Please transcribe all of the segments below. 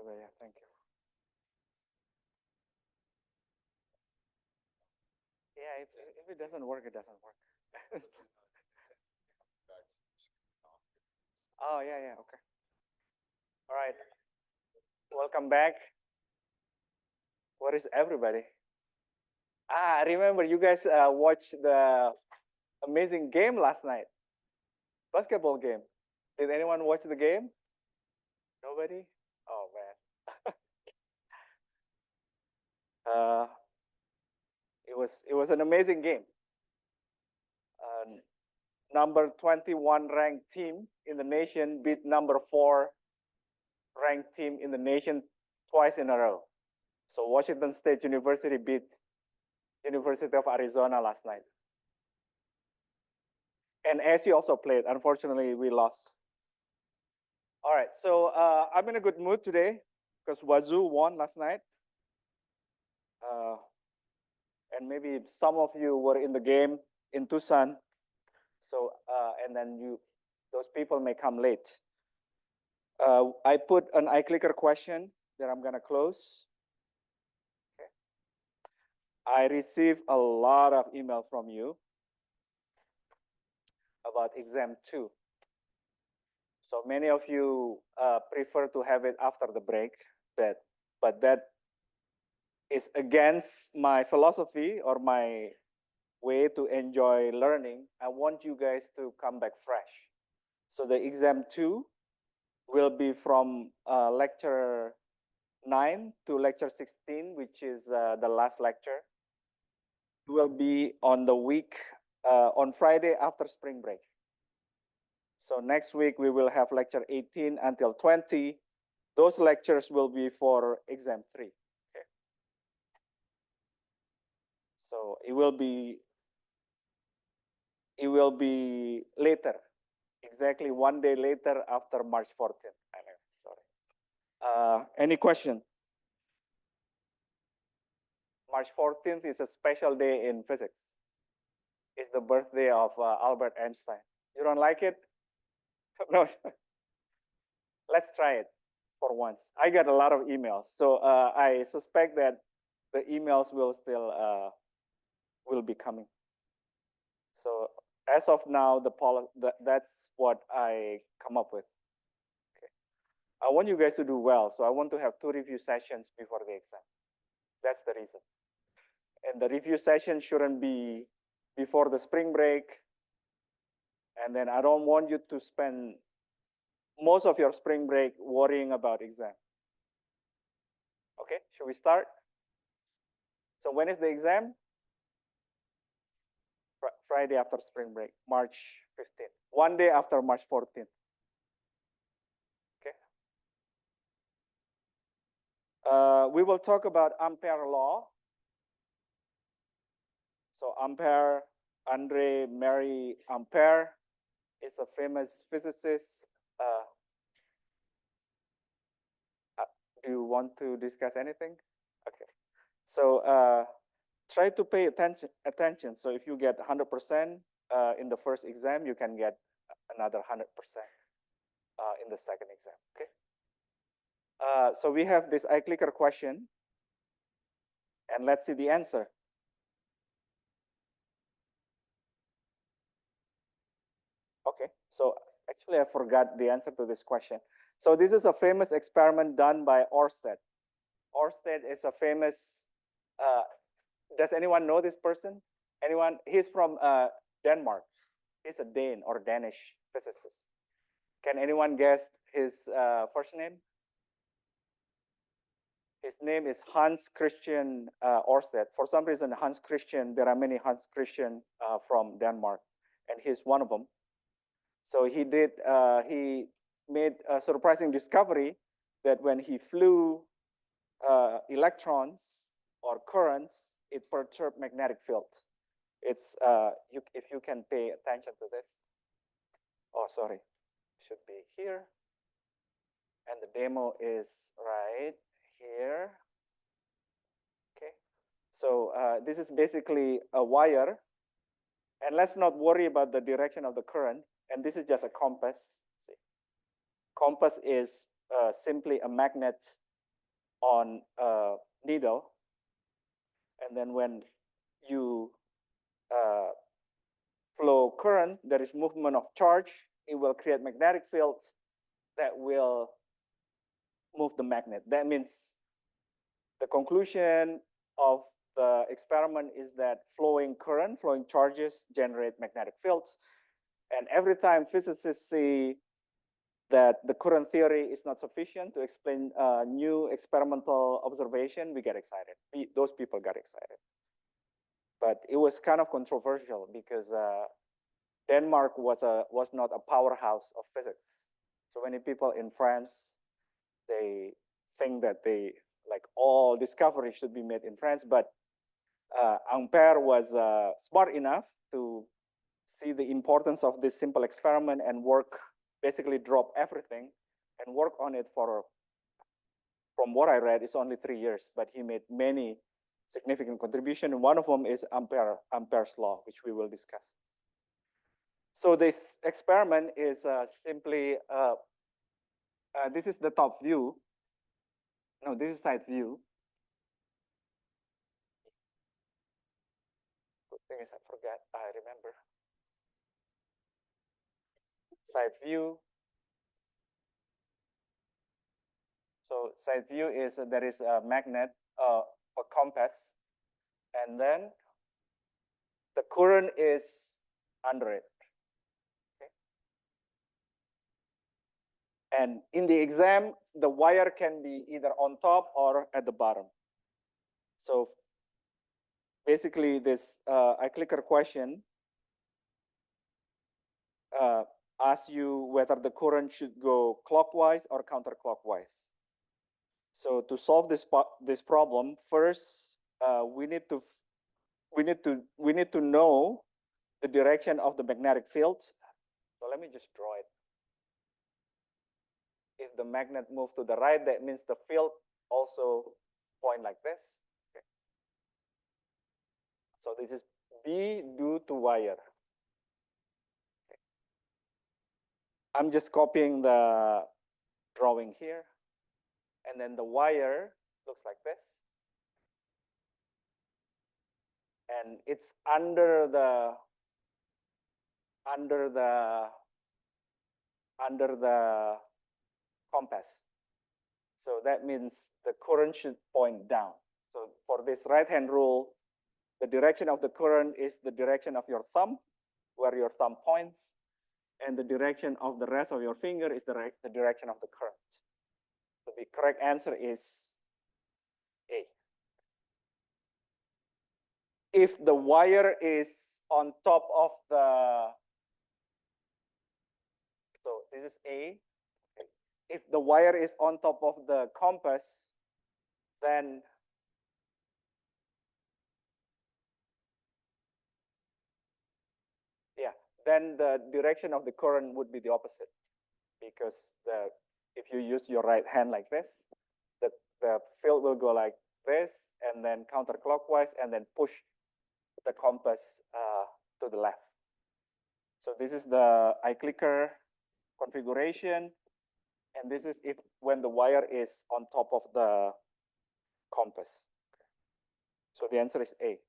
Yeah, thank you. Yeah, if it doesn't work, it doesn't work. Oh, yeah, yeah, okay. All right. Welcome back. Where is everybody? I remember you guys watched the amazing game last night, basketball game. Did anyone watch the game? Nobody? Oh, man. uh, it was an amazing game. Number 21 ranked team in the nation beat number 4 ranked team in the nation twice in a row. So Washington State University beat University of Arizona last night. And SU also played. Unfortunately, we lost. All right, so I'm in a good mood today because Wazoo won last night. And maybe some of you were in the game in Tucson. So, and then those people may come late. I put an iClicker question that I'm gonna close. Okay. I received a lot of email from you about exam 2. So many of you prefer to have it after the break, but that is against my philosophy or my way to enjoy learning. I want you guys to come back fresh. So the exam 2 will be from lecture 9 to lecture 16, which is the last lecture. It will be on the week, on Friday after spring break. So next week we will have lecture 18 until 20. Those lectures will be for exam 3. Okay. So it will be later, exactly one day later after March 14th. Sorry. Any question? March 14th is a special day in physics. It's the birthday of Albert Einstein. You don't like it? No. Let's try it for once. I got a lot of emails, so I suspect that the emails will still will be coming. So as of now, that's what I come up with. Okay. I want you guys to do well, so I want to have 2 review sessions before the exam. That's the reason. And the review session shouldn't be before the spring break. And then I don't want you to spend most of your spring break worrying about exam. Okay, should we start? So when is the exam? Friday after spring break, March 15th. One day after March 14th. Okay. We will talk about Ampere law. So Ampere, Andre Marie Ampere is a famous physicist. Do you want to discuss anything? Okay. So try to pay attention. So if you get 100% in the first exam, you can get another 100% in the second exam. Okay. So we have this iClicker question, and let's see the answer. Okay, so actually I forgot the answer to this question. So this is a famous experiment done by Ørsted. Ørsted is a famous, does anyone know this person? Anyone? He's from Denmark. He's a Dane or Danish physicist. Can anyone guess his first name? His name is Hans Christian Ørsted. For some reason, Hans Christian, there are many Hans Christian from Denmark, and he's one of them. So he made a surprising discovery that when he flew electrons or currents, it perturbed magnetic fields. It's if you can pay attention to this. Oh, sorry, should be here. And the demo is right here. Okay, so this is basically a wire, and let's not worry about the direction of the current. And this is just a compass. See, compass is simply a magnet on a needle, and then when you flow current, there is movement of charge. It will create magnetic fields that will move the magnet. That means the conclusion of the experiment is that flowing current, flowing charges generate magnetic fields. And every time physicists see that the current theory is not sufficient to explain new experimental observation, we get excited. Those people got excited. But it was kind of controversial because Denmark was not a powerhouse of physics. So many people in France, they think that all discoveries should be made in France. But Ampere was smart enough to see the importance of this simple experiment and basically drop everything and work on it from what I read, it's only 3 years, but he made many significant contributions. And one of them is Ampere's law, which we will discuss. So this experiment is simply, this is the top view. No, this is side view. Good thing is I remember. Side view. So side view is there is a magnet, a compass, and then the current is under it. Okay. And in the exam, the wire can be either on top or at the bottom. So basically this iClicker question asks you whether the current should go clockwise or counterclockwise. So to solve this problem, first we need to know the direction of the magnetic fields. So let me just draw it. If the magnet moves to the right, that means the field also point like this. Okay. So this is B due to wire. Okay. I'm just copying the drawing here. And then the wire looks like this. And it's under the compass. So that means the current should point down. So for this right-hand rule, the direction of the current is the direction of your thumb, where your thumb points, and the direction of the rest of your finger is the direction of the current. So the correct answer is A. If the wire is on top of so this is A. Okay. If the wire is on top of the compass, then then the direction of the current would be the opposite, because if you use your right hand like this, the field will go like this, and then counterclockwise, and then push the compass to the left. So this is the iClicker configuration, and this is when the wire is on top of the compass. So the answer is A.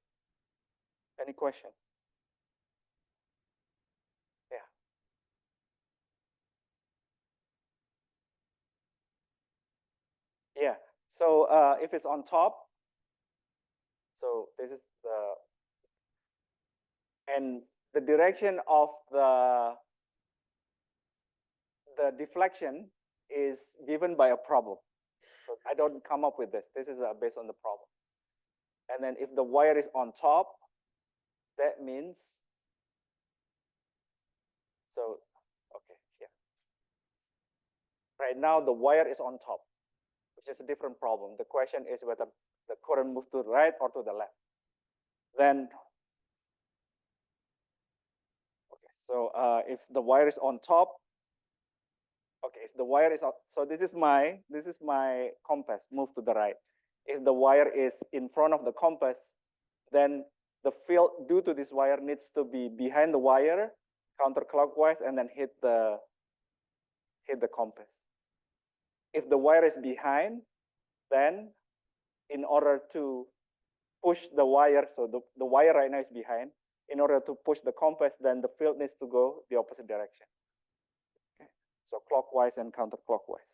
Any question? Yeah. So if it's on top, so this is and the direction of the deflection is given by a problem. So I don't come up with this. This is based on the problem. And then if the wire is on top, that means, so, okay, here. Right now, the wire is on top, which is a different problem. The question is whether the current moves to the right or to the left. Then, okay, so if the wire is on top, okay, if the wire is on, so this is my compass, move to the right. If the wire is in front of the compass, then the field due to this wire needs to be behind the wire, counterclockwise, and then hit the compass. If the wire is behind, then in order to push the wire, so the wire right now is behind, in order to push the compass, then the field needs to go the opposite direction. Okay. So clockwise and counterclockwise.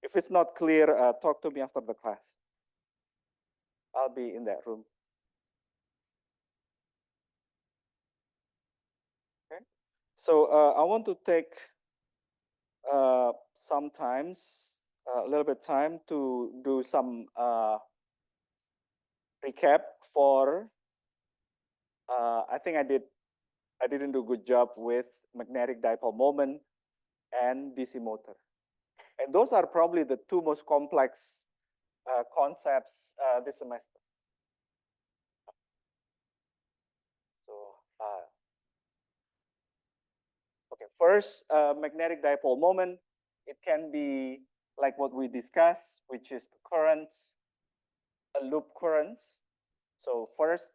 If it's not clear, talk to me after the class. I'll be in that room. Okay. So I want to take sometimes a little bit time to do some recap for. I think I didn't do a good job with magnetic dipole moment and DC motor, and those are probably the two most complex concepts this semester. So okay, first, magnetic dipole moment. It can be like what we discussed, which is currents, a loop currents. So first,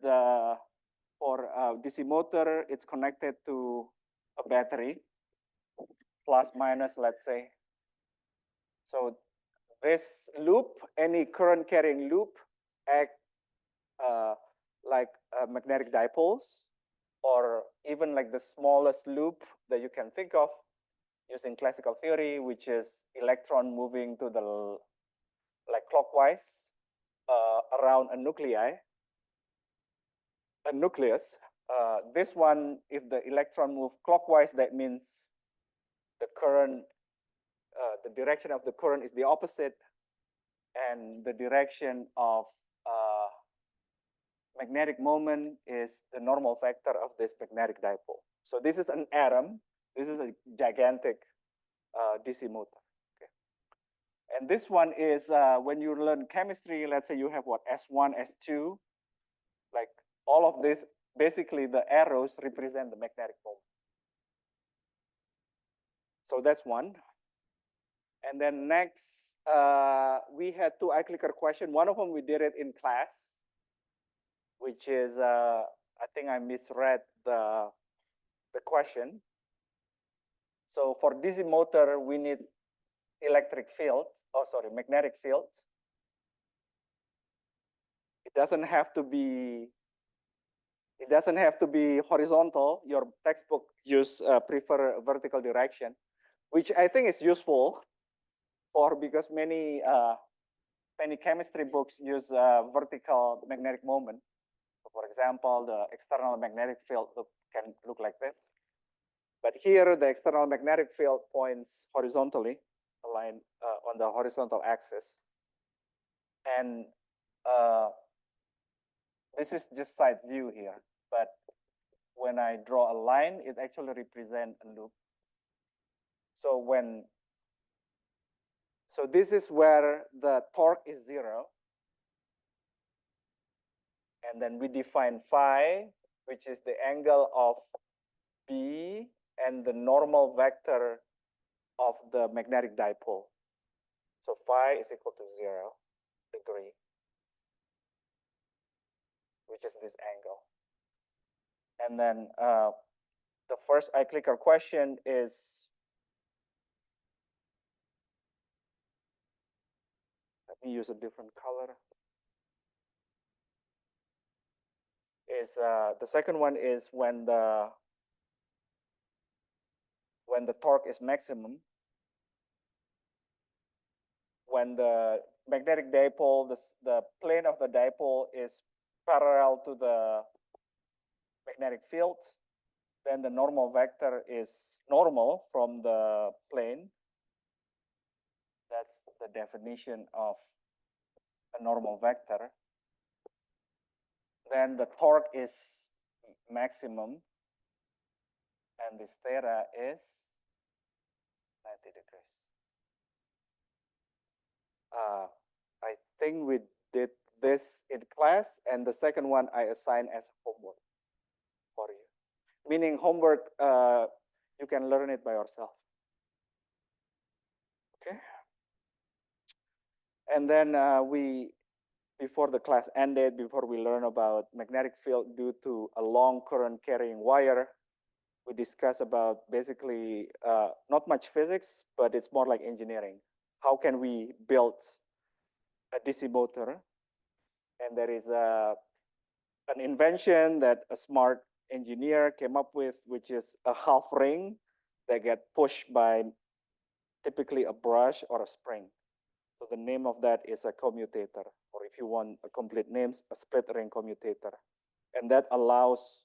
for DC motor, it's connected to a battery, plus minus, let's say. So this loop, any current carrying loop, act like magnetic dipoles, or even like the smallest loop that you can think of using classical theory, which is electron moving to the like clockwise around a nucleus. This one, if the electron move clockwise, that means the current, the direction of the current is the opposite, and the direction of magnetic moment is the normal vector of this magnetic dipole. So this is an atom. This is a gigantic DC motor. Okay. And this one is when you learn chemistry, let's say you have what, S1, S2, like all of this, basically the arrows represent the magnetic moment. So that's one. And then next, we had two iClicker questions. One of them we did it in class, which is, I think I misread the question. So for DC motor, we need electric field, magnetic field. It doesn't have to be horizontal. Your textbook prefer vertical direction, which I think is useful because many chemistry books use vertical magnetic moment. So for example, the external magnetic field can look like this. But here, the external magnetic field points horizontally, aligned on the horizontal axis. And this is just side view here. But when I draw a line, it actually represents a loop. So this is where the torque is 0. And then we define phi, which is the angle of B and the normal vector of the magnetic dipole. So phi is equal to 0 degree, which is this angle. And then the first iClicker question is, let me use a different color. The second one is when the torque is maximum, when the magnetic dipole, the plane of the dipole is parallel to the magnetic field, then the normal vector is normal from the plane. That's the definition of a normal vector. Then the torque is maximum, and this theta is 90 degrees. I think we did this in class, and the second one I assigned as homework for you. Meaning homework, you can learn it by yourself. Okay. And then before the class ended, before we learn about magnetic field due to a long current carrying wire, we discussed about basically not much physics, but it's more like engineering. How can we build a DC motor, and there is an invention that a smart engineer came up with, which is a half ring that get pushed by typically a brush or a spring. So the name of that is a commutator, or if you want a complete names, a split ring commutator. And that allows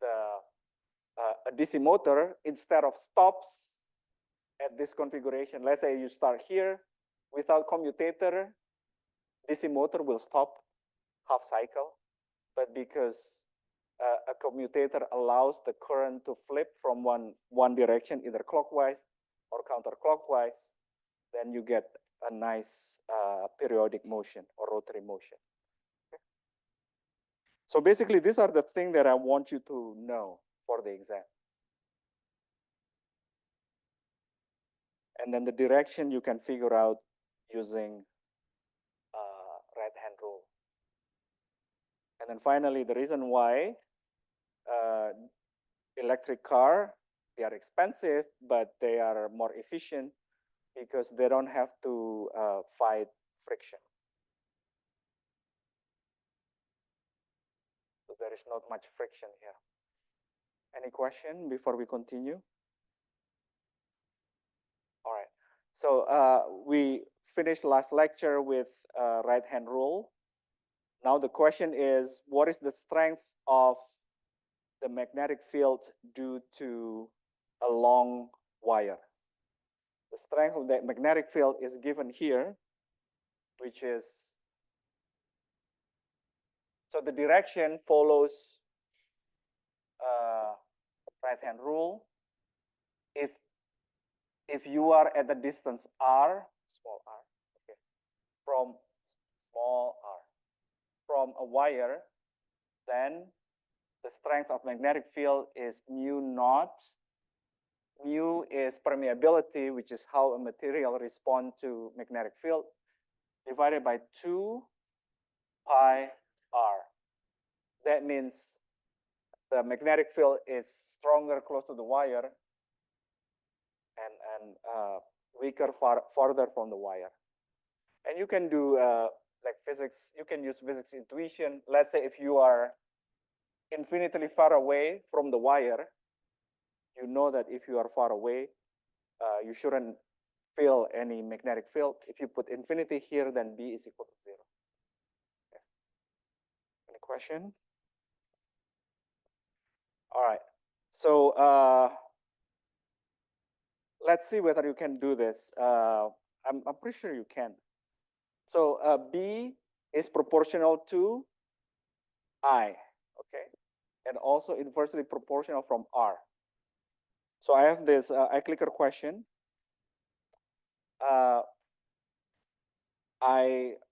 a DC motor, instead of stops at this configuration, let's say you start here, without commutator, DC motor will stop half cycle. But because a commutator allows the current to flip from one direction, either clockwise or counterclockwise, then you get a nice periodic motion or rotary motion. Okay. So basically, these are the things that I want you to know for the exam. And then the direction you can figure out using right-hand rule. And then finally, the reason why electric car, they are expensive, but they are more efficient because they don't have to fight friction. So there is not much friction here. Any question before we continue? All right. So we finished last lecture with right-hand rule. Now the question is, what is the strength of the magnetic field due to a long wire? The strength of the magnetic field is given here, which is, so the direction follows right-hand rule. If you are at the distance r, small r, okay, from small r, from a wire, then the strength of magnetic field is mu naught. Mu is permeability, which is how a material responds to magnetic field, divided by 2 pi r. That means the magnetic field is stronger close to the wire and weaker farther from the wire. And you can do like physics, you can use physics intuition. Let's say if you are infinitely far away from the wire, you know that if you are far away, you shouldn't feel any magnetic field. If you put infinity here, then B is equal to 0. Okay. Any question? All right. So let's see whether you can do this. I'm pretty sure you can. So B is proportional to I, okay? And also inversely proportional from R. So I have this iClicker question.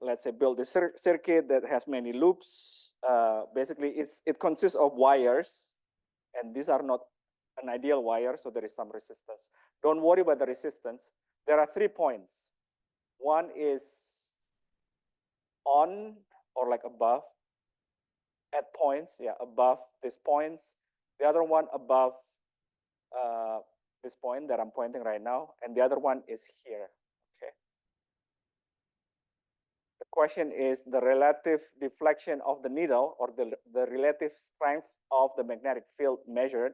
Let's say, build a circuit that has many loops. Basically, it consists of wires, and these are not an ideal wire, so there is some resistance. Don't worry about the resistance. There are 3 points. One is on or like above, at points, yeah, above these points. The other one above this point that I'm pointing right now, and the other one is here. Okay. The question is the relative deflection of the needle, or the relative strength of the magnetic field measured.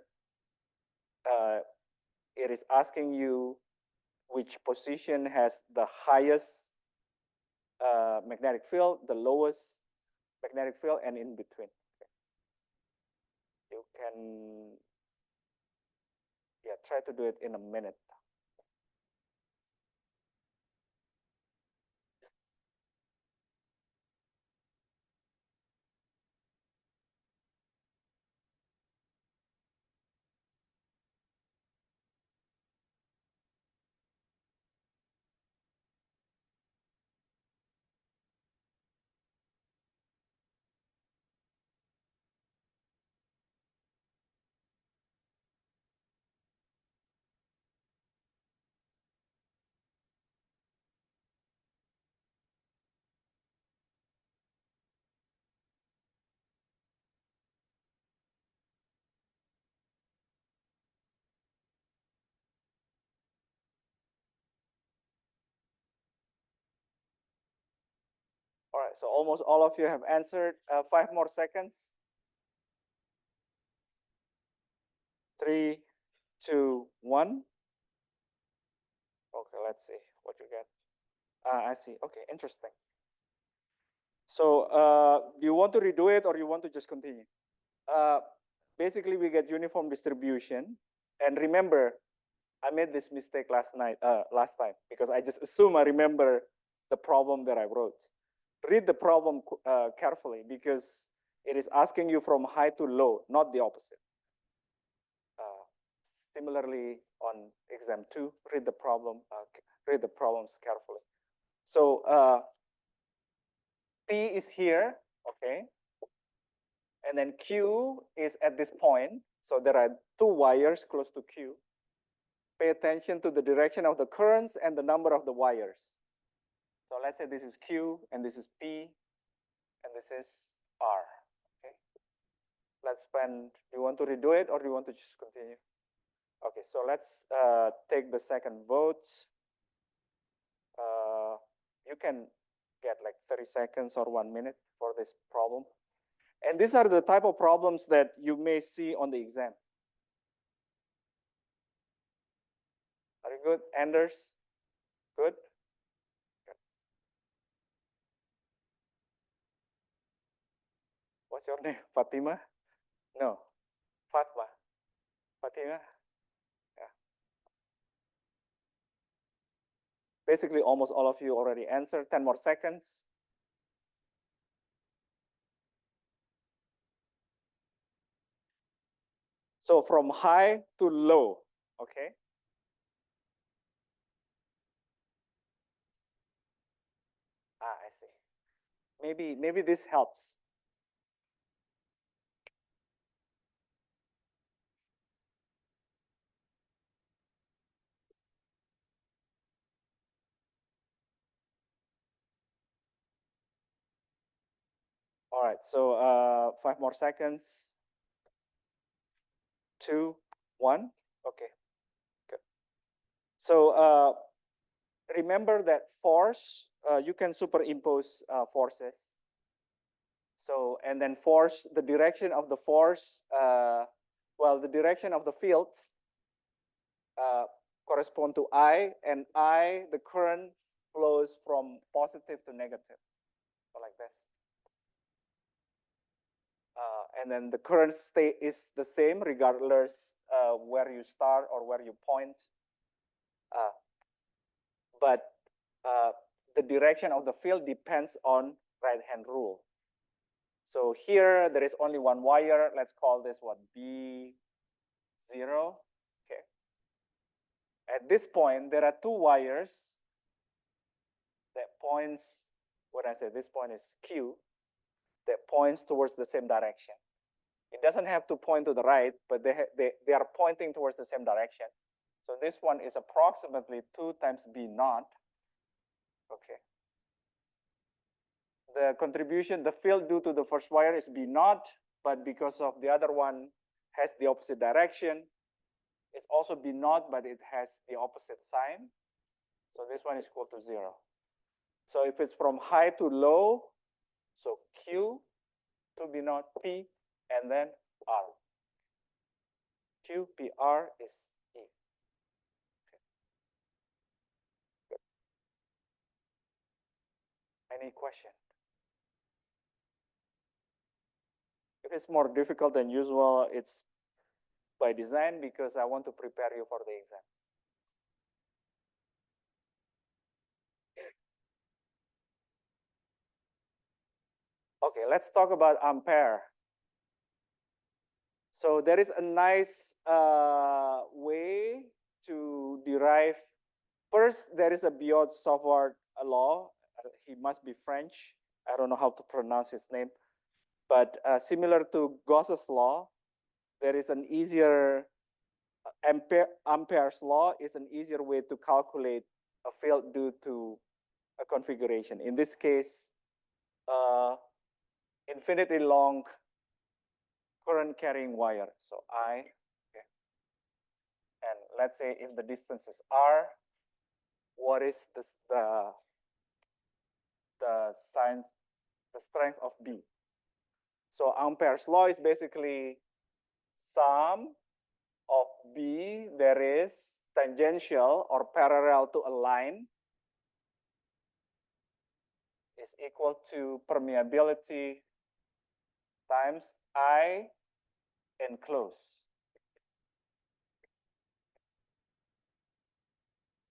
It is asking you which position has the highest magnetic field, the lowest magnetic field, and in between. Okay. You can, yeah, try to do it in a minute. All right, so almost all of you have answered. 5 more seconds. 3, 2, 1. Okay, let's see what you get. I see. Okay, interesting. So do you want to redo it or you want to just continue? Basically, we get uniform distribution. And remember, I made this mistake last time, because I just assume I remember the problem that I wrote. Read the problem carefully, because it is asking you from high to low, not the opposite. Similarly, on exam 2, read the problems carefully. So P is here, okay? And then Q is at this point. So there are 2 wires close to Q. Pay attention to the direction of the currents and the number of the wires. So let's say this is Q, and this is P, and this is R, okay? Let's spend, do you want to redo it or do you want to just continue? Okay, so let's take the second vote. You can get like 30 seconds or 1 minute for this problem. And these are the type of problems that you may see on the exam. Are you good? Anders? Good? Good. What's your name? Fatima? No. Fatma. Fatima? Yeah. Basically, almost all of you already answered. 10 more seconds. So from high to low, okay? I see. Maybe this helps. All right, so 5 more seconds. 2, 1. Okay, good. So remember that force, you can superimpose forces. So, and then force, the direction of the force, well, the direction of the field correspond to I, and I, the current flows from positive to negative, so like this. And then the current state is the same regardless where you start or where you point. But the direction of the field depends on right-hand rule. So here there is only 1 wire. Let's call this what, B0. Okay. At this point, there are 2 wires that points, when I say this point is Q, that points towards the same direction. It doesn't have to point to the right, but they are pointing towards the same direction. So this one is approximately 2 times B0. Okay. The contribution, the field due to the first wire is B0, but because of the other one has the opposite direction, it's also B0, but it has the opposite sign. So this one is equal to 0. So if it's from high to low, so Q to B0, P, and then R. Q, P, R is E. Okay. Good. Any question? If it's more difficult than usual, it's by design, because I want to prepare you for the exam. Okay, let's talk about ampere. So there is a nice way to derive. First, there is a Biot-Savart law. He must be French. I don't know how to pronounce his name. But similar to Gauss's law, there is an easier, Ampere's law is an easier way to calculate a field due to a configuration. In this case, infinitely long current carrying wire. So I, okay. And let's say if the distance is R, what is the sign strength of B. So Ampere's law is basically sum of B that is tangential or parallel to a line is equal to permeability times I enclosed.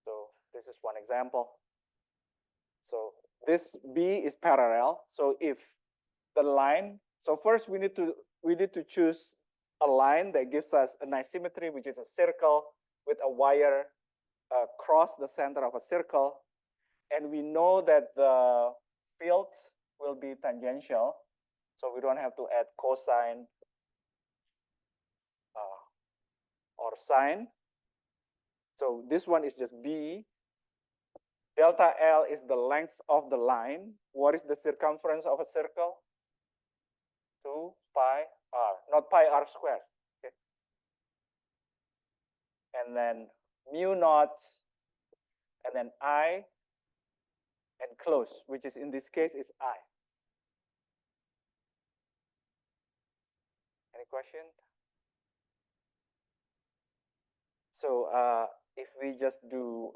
So this is one example. So this B is parallel. So if the line, so first we need to choose a line that gives us an asymmetry, which is a circle with a wire across the center of a circle. And we know that the field will be tangential. So we don't have to add cosine or sine. So this one is just B. Delta L is the length of the line. What is the circumference of a circle? 2 pi r, not pi r squared. Okay. And then mu naught, and then I enclosed, which is in this case is I. Any question? So if we just do,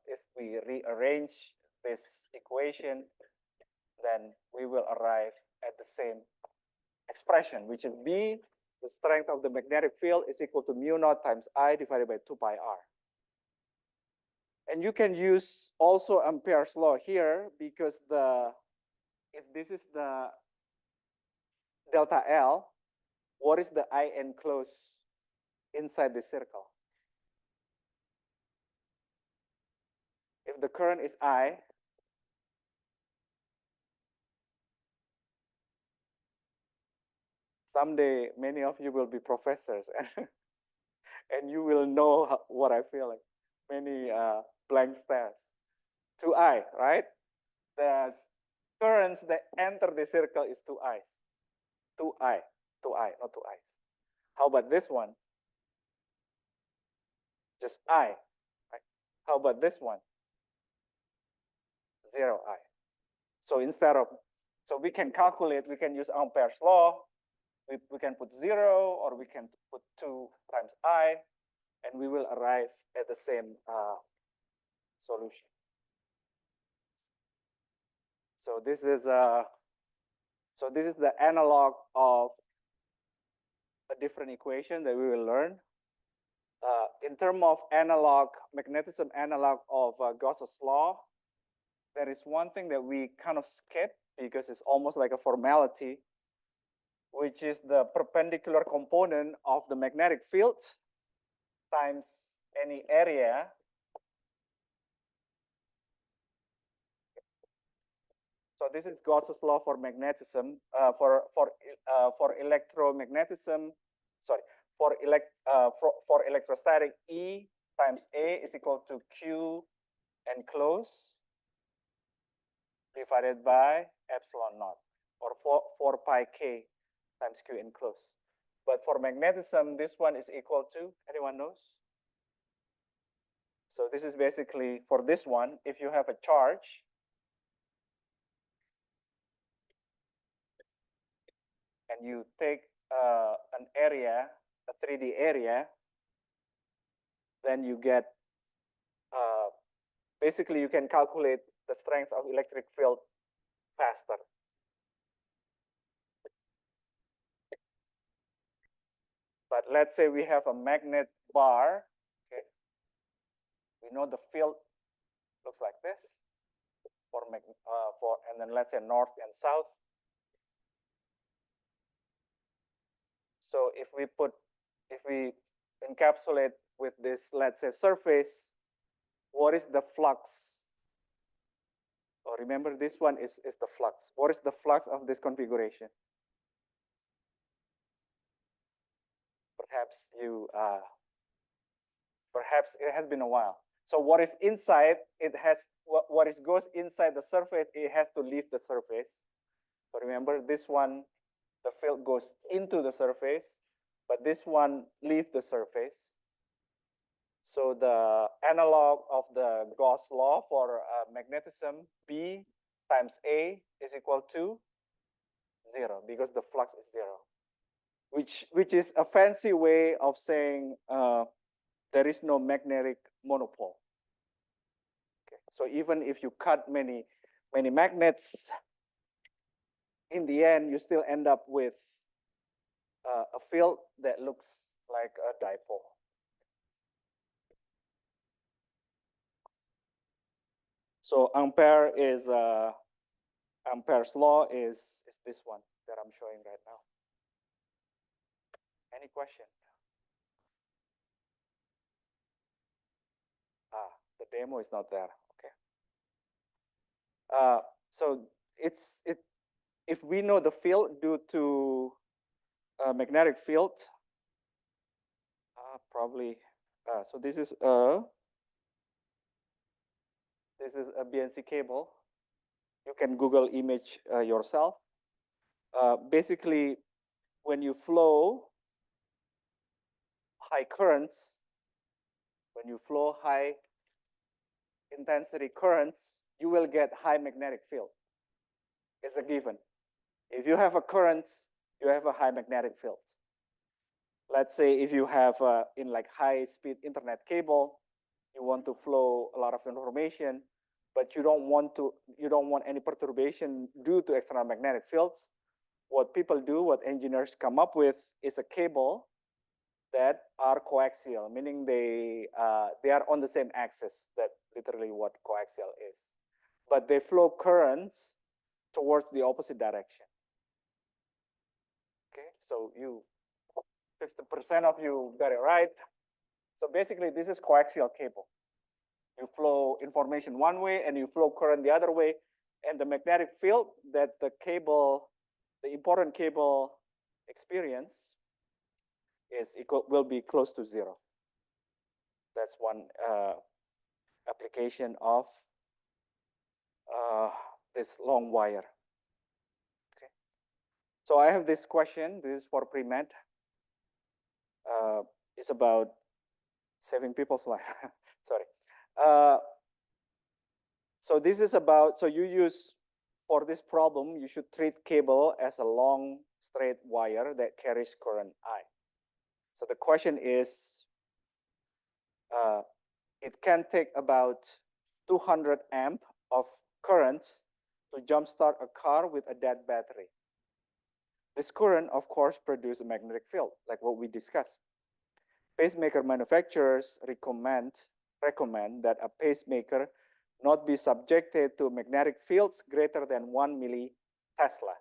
if we rearrange this equation, then we will arrive at the same expression, which is B, the strength of the magnetic field is equal to mu naught times I divided by 2 pi r. And you can use also Ampere's law here because if this is the delta L, what is the I enclosed inside the circle? If the current is I, someday many of you will be professors and you will know what I feel like. Many blank stares. 2I, right? The currents that enter the circle is 2I's. 2I, not 2I's. How about this one? Just I, right? How about this one? 0I. So instead of, so we can calculate, we can use Ampere's law. We can put 0 or we can put 2 times I, and we will arrive at the same solution. So this is the analog of a different equation that we will learn. In terms of analog, magnetism analog of Gauss's law, there is one thing that we kind of skip because it's almost like a formality, which is the perpendicular component of the magnetic field times any area. So this is Gauss's law for magnetism, for electromagnetism. Sorry, for electrostatic, E times A is equal to Q enclosed divided by epsilon naught, or 4 pi K times Q enclosed. But for magnetism, this one is equal to, anyone knows? So this is basically, for this one, if you have a charge, and you take an area, a 3D area, then you get, basically you can calculate the strength of electric field faster. But let's say we have a magnet bar, okay? We know the field looks like this and then let's say north and south. So if we encapsulate with this, let's say, surface, what is the flux? Oh, remember this one is the flux. What is the flux of this configuration? Perhaps it has been a while. So what is inside, what goes inside the surface, it has to leave the surface. So remember this one, the field goes into the surface, but this one leaves the surface. So the analog of the Gauss law for magnetism, B times A is equal to zero because the flux is zero, which is a fancy way of saying there is no magnetic monopole. Okay. So even if you cut many magnets, in the end you still end up with a field that looks like a dipole. So Ampere's law is this one that I'm showing right now. Any question? The demo is not there. Okay. So if we know the field due to a magnetic field, probably. So this is a BNC cable. You can Google image yourself. Basically, when you flow high currents, when you flow high intensity currents, you will get high magnetic field. It's a given. If you have a current, you have a high magnetic field. Let's say if you have in like high speed internet cable, you want to flow a lot of information, but you don't want any perturbation due to external magnetic fields. What people do, what engineers come up with, is a cable that are coaxial, meaning they are on the same axis. That literally what coaxial is, but they flow currents towards the opposite direction. Okay, so 50% of you got it right. So basically, this is coaxial cable. You flow information one way and you flow current the other way, and the magnetic field that the important cable experience will be close to zero. That's one application of this long wire. Okay. So I have this question. This is for pre-med. It's about saving people's life. Sorry. So this is about, so you use, for this problem, you should treat cable as a long straight wire that carries current I. So the question is, it can take about 200 amp of current to jumpstart a car with a dead battery. This current, of course, produces a magnetic field, like what we discussed. Pacemaker manufacturers recommend that a pacemaker not be subjected to magnetic fields greater than 1 millitesla.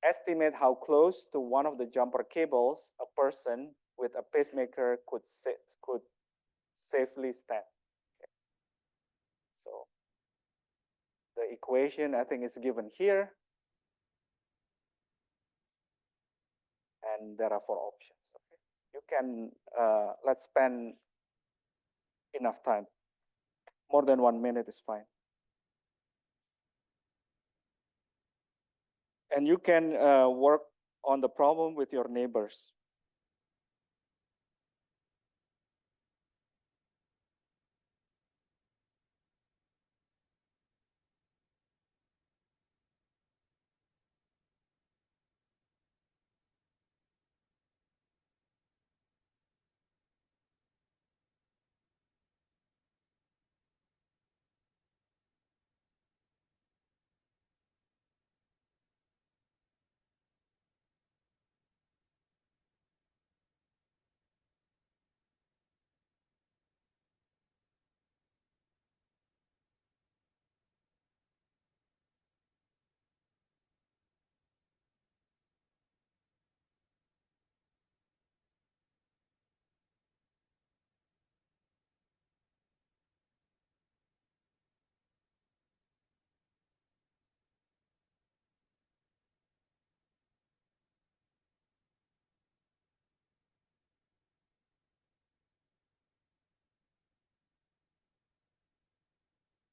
Estimate how close to one of the jumper cables a person with a pacemaker could safely stand. Okay. So the equation, I think, is given here. And there are 4 options. Okay. You can, let's spend enough time. More than 1 minute is fine. And you can work on the problem with your neighbors.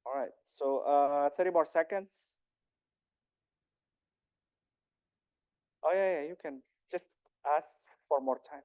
All right, so 30 more seconds. Oh, yeah, you can just ask for more time.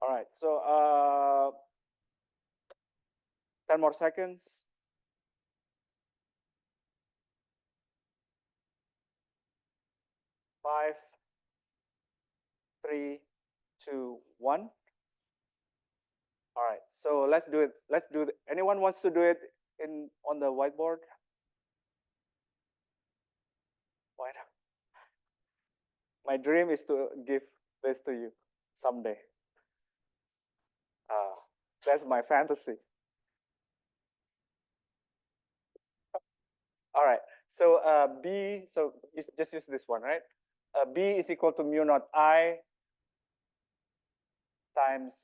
All right, so 10 more seconds. 5, 3, 2, 1. All right, so let's do it. Let's do it. Anyone wants to do it on the whiteboard? Why not? My dream is to give this to you someday. That's my fantasy. All right, so B, so just use this one, right? B is equal to mu naught I times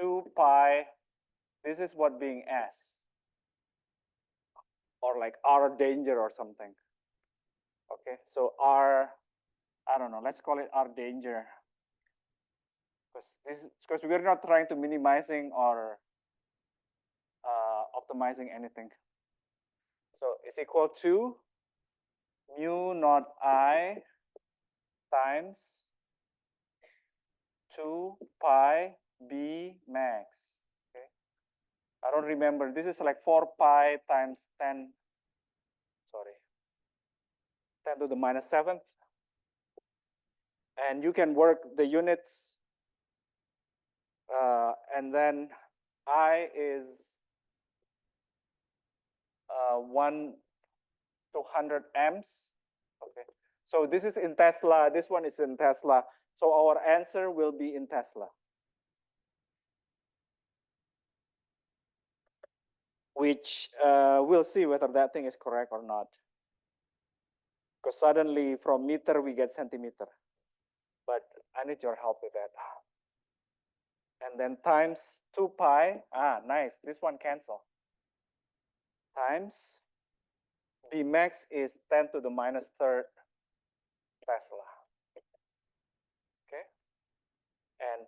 2 pi. This is what being S, or like R danger or something. Okay, so R, I don't know, let's call it R danger. Because we're not trying to minimizing or optimizing anything. So it's equal to mu naught I times 2 pi B max. Okay, I don't remember. This is like 4 pi times 10. Sorry, 10 to the minus 7th. And you can work the units. And then I is 1 to 100 amps. Okay, so this is in Tesla. This one is in Tesla. So our answer will be in Tesla, which we'll see whether that thing is correct or not. Because suddenly from meter we get centimeter. But I need your help with that. And then times 2 pi. Nice. This one cancel. Times B max is 10 to the minus 3rd Tesla. Okay. And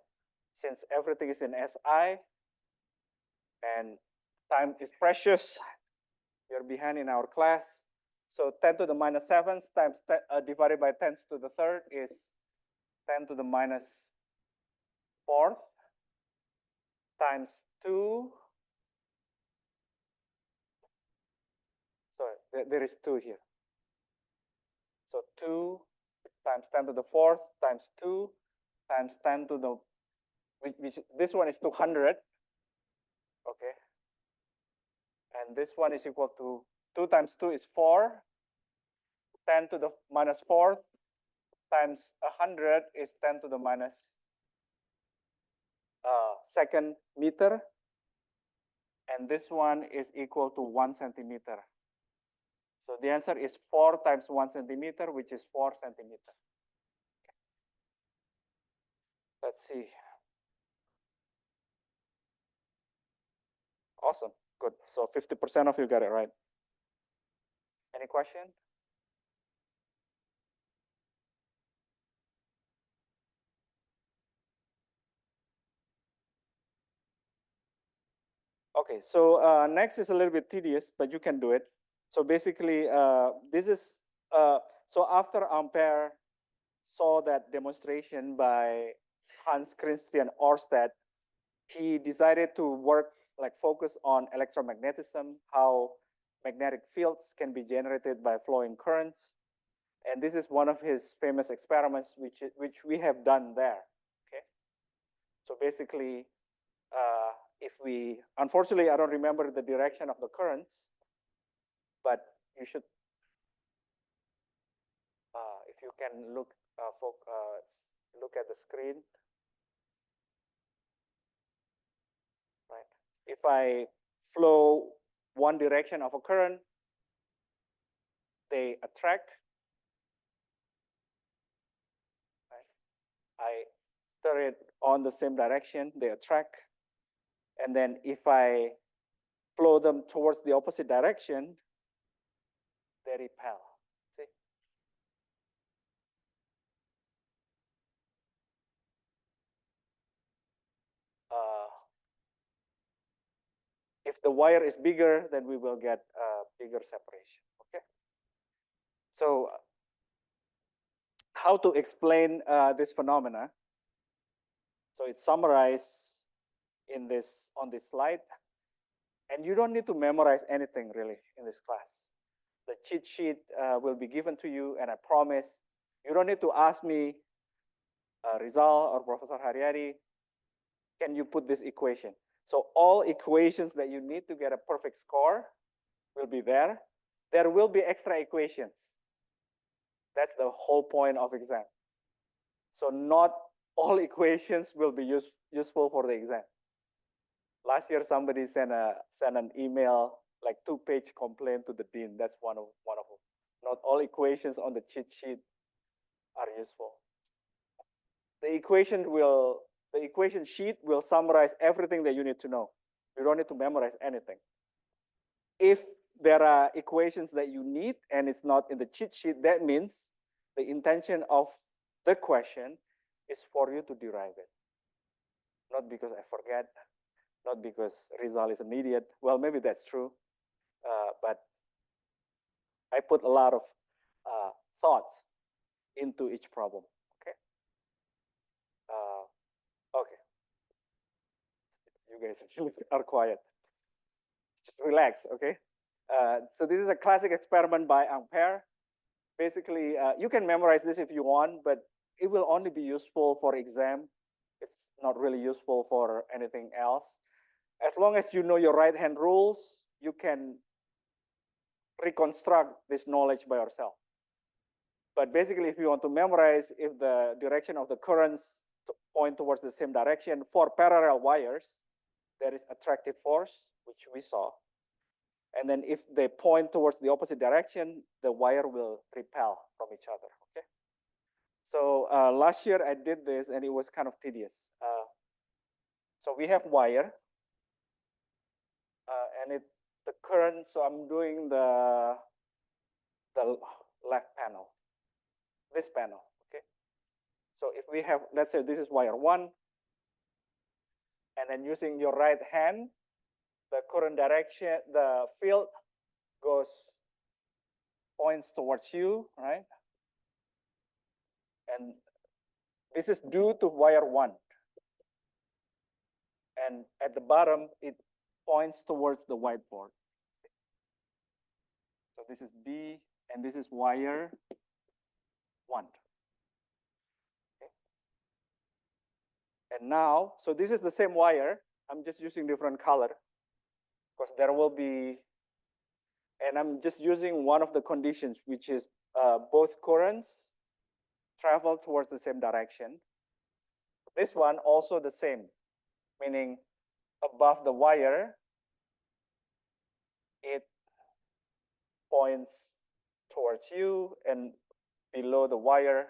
since everything is in SI and time is precious, you're behind in our class. So 10 to the minus 7th times 10, divided by 10 to the 3rd is 10 to the minus 4th times 2. Sorry, there is 2 here. So 2 times 10 to the 4th times 2 times 10 to the, which this one is 200. Okay. And this one is equal to 2 times 2 is 4. 10 to the minus 4th times 100 is 10 to the minus 2nd meter. And this one is equal to 1 centimeter. So the answer is 4 times 1 centimeter, which is 4 centimeter. Let's see. Awesome. Good. So 50% of you got it right. Any question? Okay, so next is a little bit tedious, but you can do it. So basically, this is, so after Ampere saw that demonstration by Hans Christian Ørsted, he decided to work, like focus on electromagnetism, how magnetic fields can be generated by flowing currents. And this is one of his famous experiments, which we have done there, okay? So basically, if we, unfortunately, I don't remember the direction of the currents, but you should, if you can look at the screen, right? If I flow one direction of a current, they attract, right? I turn it on the same direction, they attract. And then if I flow them towards the opposite direction, they repel. See? If the wire is bigger, then we will get bigger separation, okay? So how to explain this phenomena? So it's summarized in this on this slide. And you don't need to memorize anything really in this class. The cheat sheet will be given to you, and I promise you don't need to ask me, Rizal or Professor Hariadi, can you put this equation? So all equations that you need to get a perfect score will be there. There will be extra equations. That's the whole point of exam. So not all equations will be useful for the exam. Last year, somebody sent an email, like 2-page complaint to the dean. That's one of them. Not all equations on the cheat sheet are useful. The equation sheet will summarize everything that you need to know. You don't need to memorize anything. If there are equations that you need and it's not in the cheat sheet, that means the intention of the question is for you to derive it. Not because I forget, not because Rizal is an idiot. Well, maybe that's true, but I put a lot of thoughts into each problem. Okay. Okay. You guys are quiet. Just relax. Okay. So this is a classic experiment by Ampere. Basically, you can memorize this if you want, but it will only be useful for exam. It's not really useful for anything else. As long as you know your right-hand rules, you can reconstruct this knowledge by yourself. But basically, if you want to memorize if the direction of the currents point towards the same direction for parallel wires, there is attractive force, which we saw. And then if they point towards the opposite direction, the wire will repel from each other, okay? So last year I did this and it was kind of tedious. So we have wire and the current, so I'm doing the left panel, this panel, okay? So if we have, let's say this is wire 1, and then using your right hand, the current direction, the field points towards you, right? And this is due to wire 1. And at the bottom, it points towards the whiteboard. So this is B, and this is wire 1. Okay. And now, so this is the same wire. I'm just using different color because there will be, and I'm just using one of the conditions, which is both currents travel towards the same direction. This one also the same, meaning above the wire, it points towards you, and below the wire,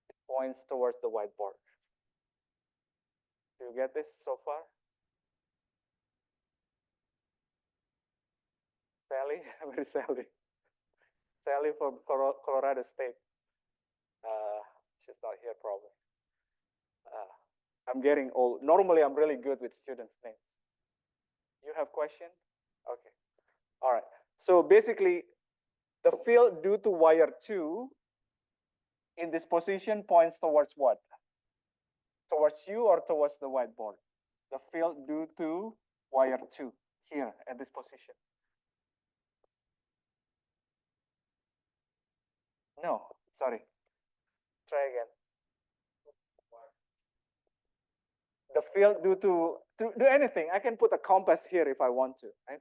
it points towards the whiteboard. Do you get this so far? Sally? Where is Sally? Sally from Colorado State. She's not here probably. I'm getting old. Normally, I'm really good with students' names. You have question? Okay. All right. So basically, the field due to wire 2 in this position points towards what? Towards you or towards the whiteboard? The field due to wire 2 here at this position. No, sorry. Try again. The field due to do anything. I can put a compass here if I want to, right?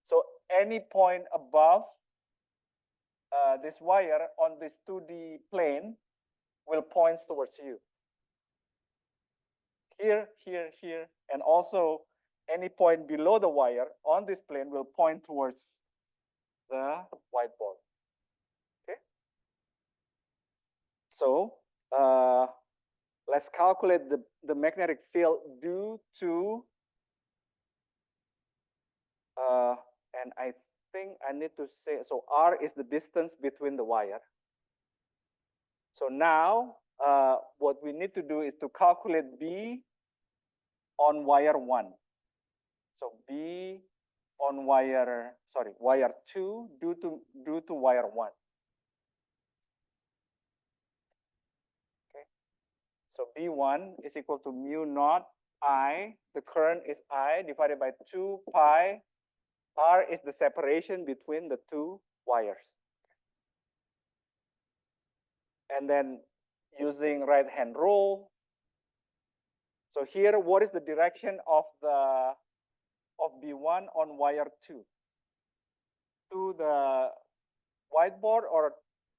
So any point above this wire on this 2D plane will point towards you. Here, here, here, and also any point below the wire on this plane will point towards the whiteboard. Okay. So let's calculate the magnetic field due to, and I think I need to say, so R is the distance between the wire. So now what we need to do is to calculate B on wire 1. So B on wire 2 due to wire 1. Okay. So B1 is equal to mu naught I, the current is I, divided by 2 pi. R is the separation between the two wires. And then using right-hand rule. So here, what is the direction of B1 on wire 2? To the whiteboard or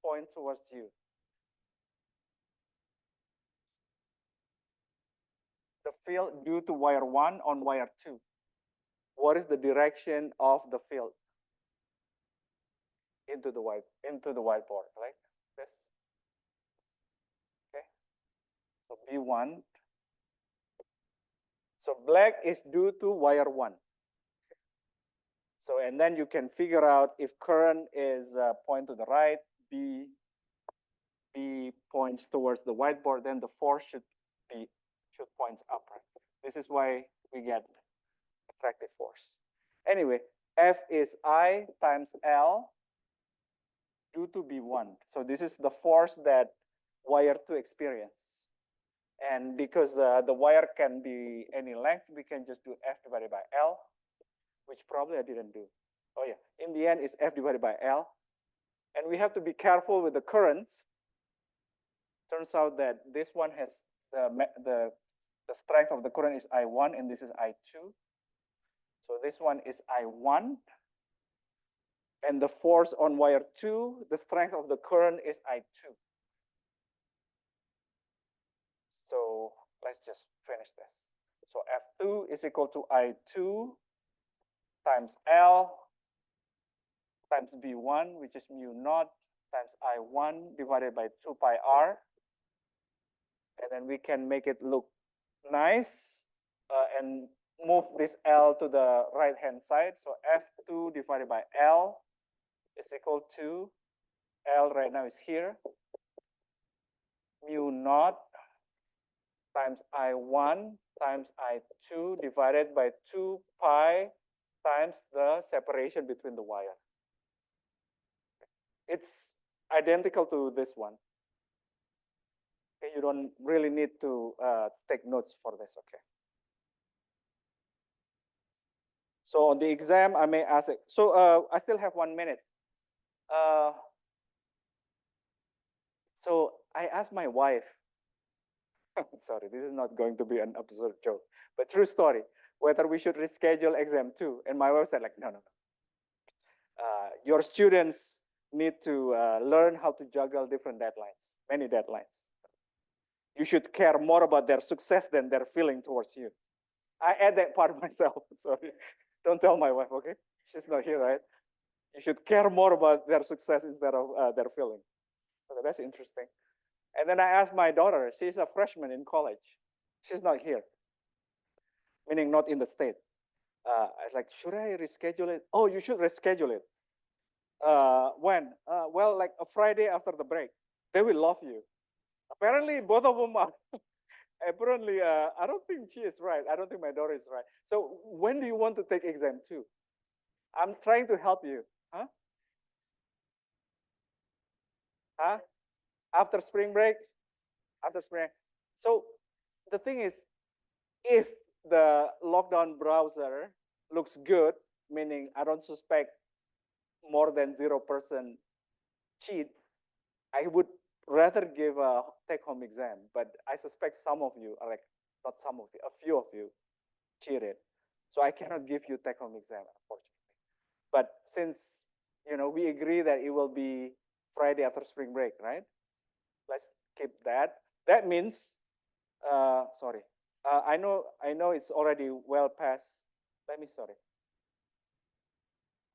point towards you? The field due to wire 1 on wire 2. What is the direction of the field? Into the whiteboard, like this. Okay. So B1. So black is due to wire 1. So, and then you can figure out if current is point to the right, B points towards the whiteboard, then the force should points up, right? This is why we get attractive force. Anyway, F is I times L due to B1. So this is the force that wire 2 experience. And because the wire can be any length, we can just do F divided by L, which probably I didn't do. Oh yeah, in the end it's F divided by L. And we have to be careful with the currents. Turns out that this one has the strength of the current is I1 and this is I2. So this one is I1. And the force on wire 2, the strength of the current is I2. So let's just finish this. So F2 is equal to I2 times L times B1, which is mu naught times I1 divided by 2 pi R. And then we can make it look nice and move this L to the right-hand side. So F2 divided by L is equal to, L right now is here, mu naught times I1 times I2 divided by 2 pi times the separation between the wire. It's identical to this one. Okay, you don't really need to take notes for this, okay? So on the exam, I may ask it. So I still have 1 minute. So I asked my wife, sorry, this is not going to be an absurd joke, but true story, whether we should reschedule exam 2. And my wife said like, no. Your students need to learn how to juggle different deadlines, many deadlines. You should care more about their success than their feeling towards you. I add that part myself, sorry. Don't tell my wife, okay? She's not here, right? You should care more about their success instead of their feeling. Okay, that's interesting. And then I asked my daughter, she's a freshman in college. She's not here, meaning not in the state. I was like, should I reschedule it? Oh, you should reschedule it. When? Well, like a Friday after the break. They will love you. Apparently, both of them are. Apparently, I don't think she is right. I don't think my daughter is right. So when do you want to take exam 2? I'm trying to help you. Huh? Huh? After spring break? After spring. So the thing is, if the lockdown browser looks good, meaning I don't suspect more than 0% cheat, I would rather give a take-home exam. But I suspect some of you are like, not some of you, a few of you cheated. So I cannot give you take-home exam, unfortunately. But since we agree that it will be Friday after spring break, right? Let's keep that. That means, sorry, I know it's already well past. Sorry.